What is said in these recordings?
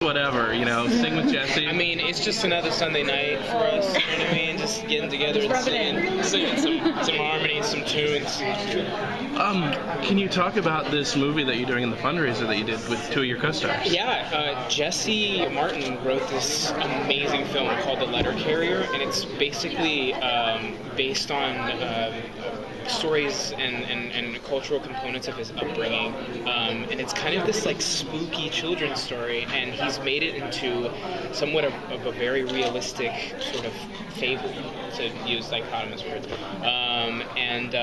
whatever, sing with Jesse. I mean, it's just another Sunday night for us, you know what I mean? Just getting together and singing some harmonies, some tunes. Can you talk about this movie that you're doing in the fundraiser that you did with two of your co-stars? Yeah, Jesse Martin wrote this amazing film called The Letter Carrier, and it's basically based on stories and cultural components of his upbringing, and it's kind of this like spooky children's story, and he's made it into somewhat of a very realistic sort of fable, to use dichotomous words, and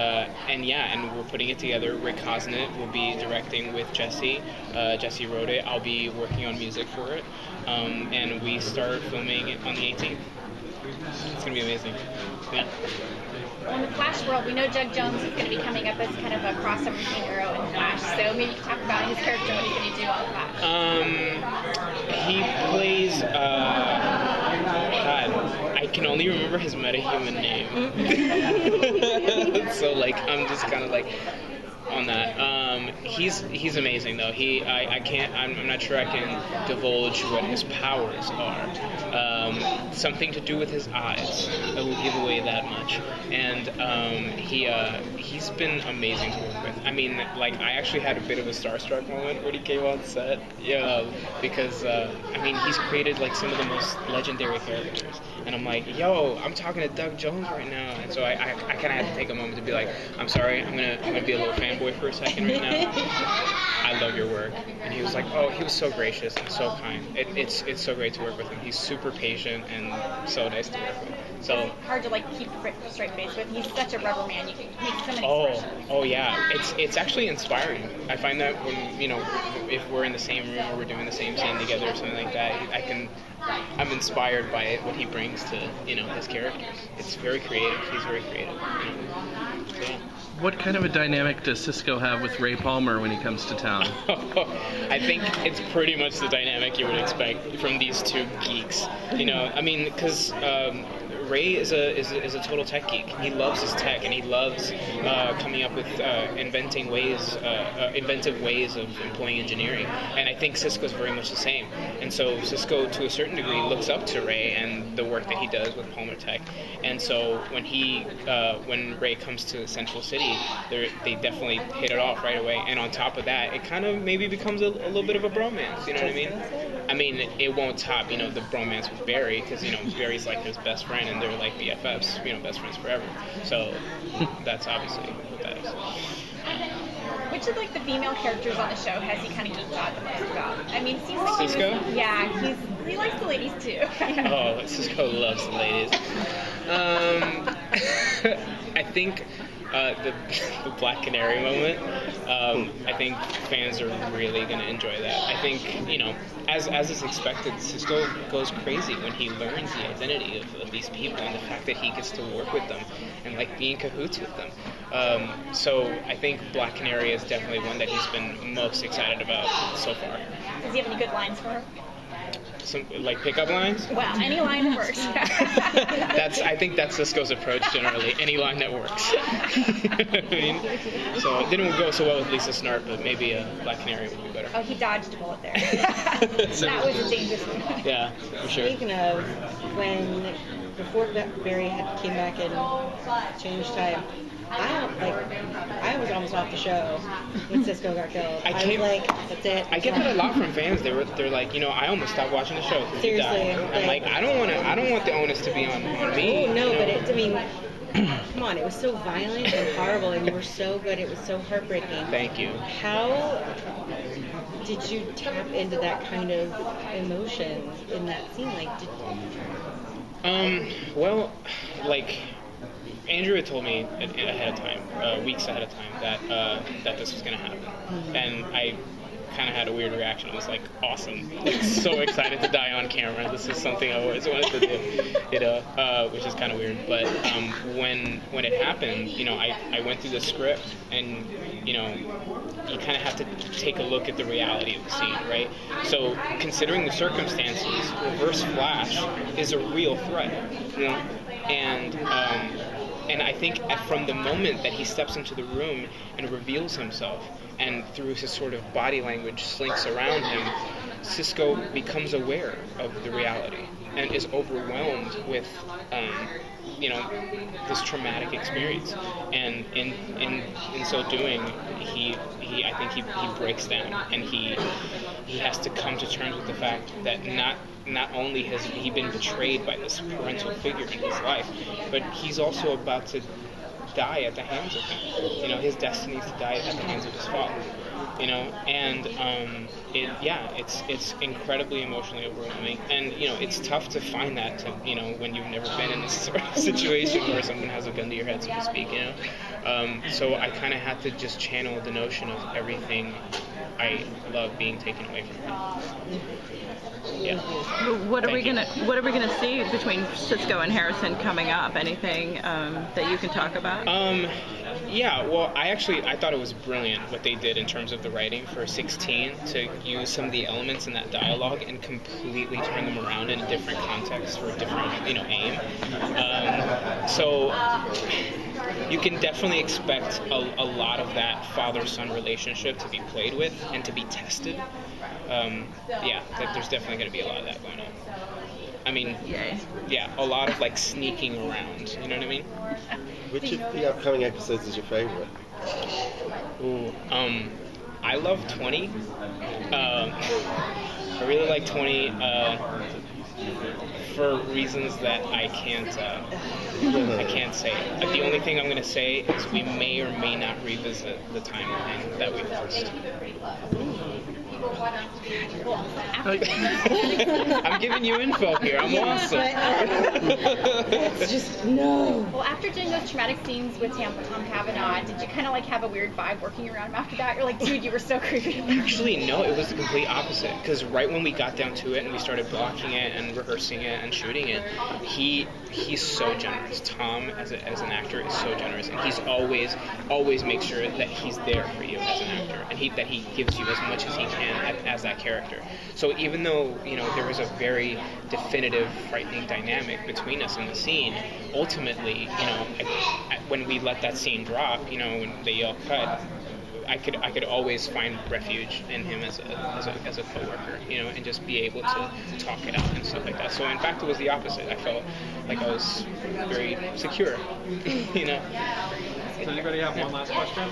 we're putting it together. Rick Cosnett will be directing with Jesse. Jesse wrote it. I'll be working on music for it, and we start filming it on the 18th. It's gonna be amazing. Yeah. Well, in the Flash world, we know Doug Jones is going to be coming up as kind of a crossover between Arrow and Flash. So maybe you can talk about his character, what he's going to do on Flash. He plays. God, I can only remember his metahuman name. So I'm just kind of on that. He's amazing though. I'm not sure I can divulge what his powers are. Something to do with his eyes. I will give away that much. And he's been amazing to work with. I mean, I actually had a bit of a starstruck moment when he came on set. Yeah, because he's created some of the most legendary characters. And I'm like, yo, I'm talking to Doug Jones right now. And so I kind of had to take a moment to be like, I'm sorry, I'm gonna be a little fanboy for a second right now. I love your work. And he was like, oh, he was so gracious and so kind. It's so great to work with him. He's super patient and so nice to work with. So hard to keep a straight face with. He's such a rubber man. You can make so many expressions. Oh yeah. It's actually inspiring. I find that when if we're in the same room or we're doing the same scene together or something like that, I'm inspired by what he brings to his characters. It's very creative. He's very creative. So, yeah. What kind of a dynamic does Cisco have with Ray Palmer when he comes to town? I think it's pretty much the dynamic you would expect from these two geeks. Because Ray is a total tech geek. He loves his tech, and he loves coming up with inventive ways of employing engineering. And I think Cisco's very much the same. And so Cisco, to a certain degree, looks up to Ray and the work that he does with Palmer Tech. And so when Ray comes to Central City, they definitely hit it off right away. And on top of that, it kind of maybe becomes a little bit of a bromance. You know what I mean? I mean, it won't top the bromance with Barry, because Barry's his best friend, and they're BFFs, best friends forever. So that's obviously what that is. Which of the female characters on the show has he kind of geeked out the most about? I mean, it seems like Cisco? He likes the ladies too. Oh, Cisco loves the ladies. I think the Black Canary moment, I think fans are really going to enjoy that. I think, as is expected, Cisco goes crazy when he learns the identity of these people and the fact that he gets to work with them and be in cahoots with them. So I think Black Canary is definitely one that he's been most excited about so far. Does he have any good lines for her? Some pickup lines? Well, any line that works. I think that's Cisco's approach generally. Any line that works. I mean, so it didn't go so well with Lisa Snart, but maybe a Black Canary would be better. Oh, he dodged a bullet there. That was a dangerous one. Yeah, for sure. Speaking of before Barry came back and changed time, I was almost off the show when Cisco got killed. I was like, that's it. I get that a lot from fans. They're like, I almost stopped watching the show because he died. I'm like, I don't want the onus to be on me. Oh no, but come on, it was so violent and horrible, and you were so good. It was so heartbreaking. Thank you. How did you tap into that kind of emotion in that scene? Andrew had told me ahead of time, weeks ahead of time, that this was going to happen. And I kind of had a weird reaction. I was like, awesome. So excited to die on camera. This is something I always wanted to do, which is kind of weird. But when it happened, I went through the script, and, you kind of have to take a look at the reality of the scene, right? So considering the circumstances, Reverse Flash is a real threat, and and I think from the moment that he steps into the room and reveals himself, and through his sort of body language slinks around him, Sisko becomes aware of the reality and is overwhelmed with, this traumatic experience. And in so doing, I think he breaks down, and he has to come to terms with the fact that not only has he been betrayed by this parental figure in his life, but he's also about to die at the hands of him. His destiny is to die at the hands of his father. And it's incredibly emotionally overwhelming, and it's tough to find that when you've never been in this sort of situation where someone has a gun to your head, so to speak. So I kind of had to just channel the notion of everything I love being taken away from him. Yeah. What are we gonna see between Sisko and Harrison coming up? Anything that you can talk about? Yeah, well, I thought it was brilliant what they did in terms of the writing for 16, to use some of the elements in that dialogue and completely turn them around in a different context for a different, aim. So you can definitely expect a lot of that father-son relationship to be played with and to be tested. There's definitely going to be a lot of that going on. I mean, yeah, a lot of like sneaking around. You know what I mean? Which of the upcoming episodes is your favorite? Ooh, I love 20. I really like 20 for reasons that I can't say. The only thing I'm going to say is we may or may not revisit the timeline that we first. I'm giving you info here. I'm awesome. It's just no. Well, after doing those traumatic scenes with Tom Cavanaugh, did you kind of have a weird vibe working around him after that? You're like, dude, you were so creepy. Actually, no. It was the complete opposite. Because right when we got down to it and we started blocking it and rehearsing it and shooting it, he's so generous. Tom, as an actor, is so generous, and he's always makes sure that he's there for you as an actor, and that he gives you as much as he can as that character. So even though there was a very definitive, frightening dynamic between us in the scene, ultimately, when we let that scene drop, when they yell cut, I could always find refuge in him as a coworker, and just be able to talk it out and stuff like that. So in fact, it was the opposite. I felt like I was very secure, Does anybody have one last question?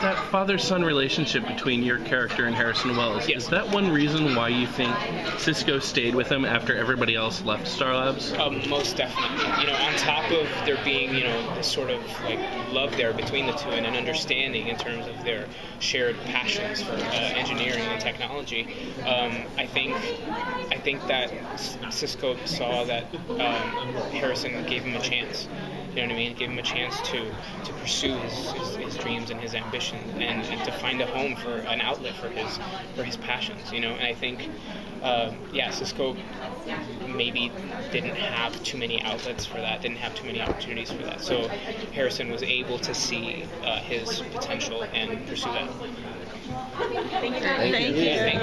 That father-son relationship between your character and Harrison Wells, is that one reason why you think Sisko stayed with him after everybody else left Star Labs? Most definitely. On top of there being, this sort of like love there between the two and an understanding in terms of their shared passions for engineering and technology, I think that Sisko saw that Harrison gave him a chance. You know what I mean? Give him a chance to pursue his dreams and his ambitions, and to find a home for an outlet for his passions. And I think, Sisko maybe didn't have too many outlets for that, didn't have too many opportunities for that. So Harrison was able to see his potential and pursue that. Thank you.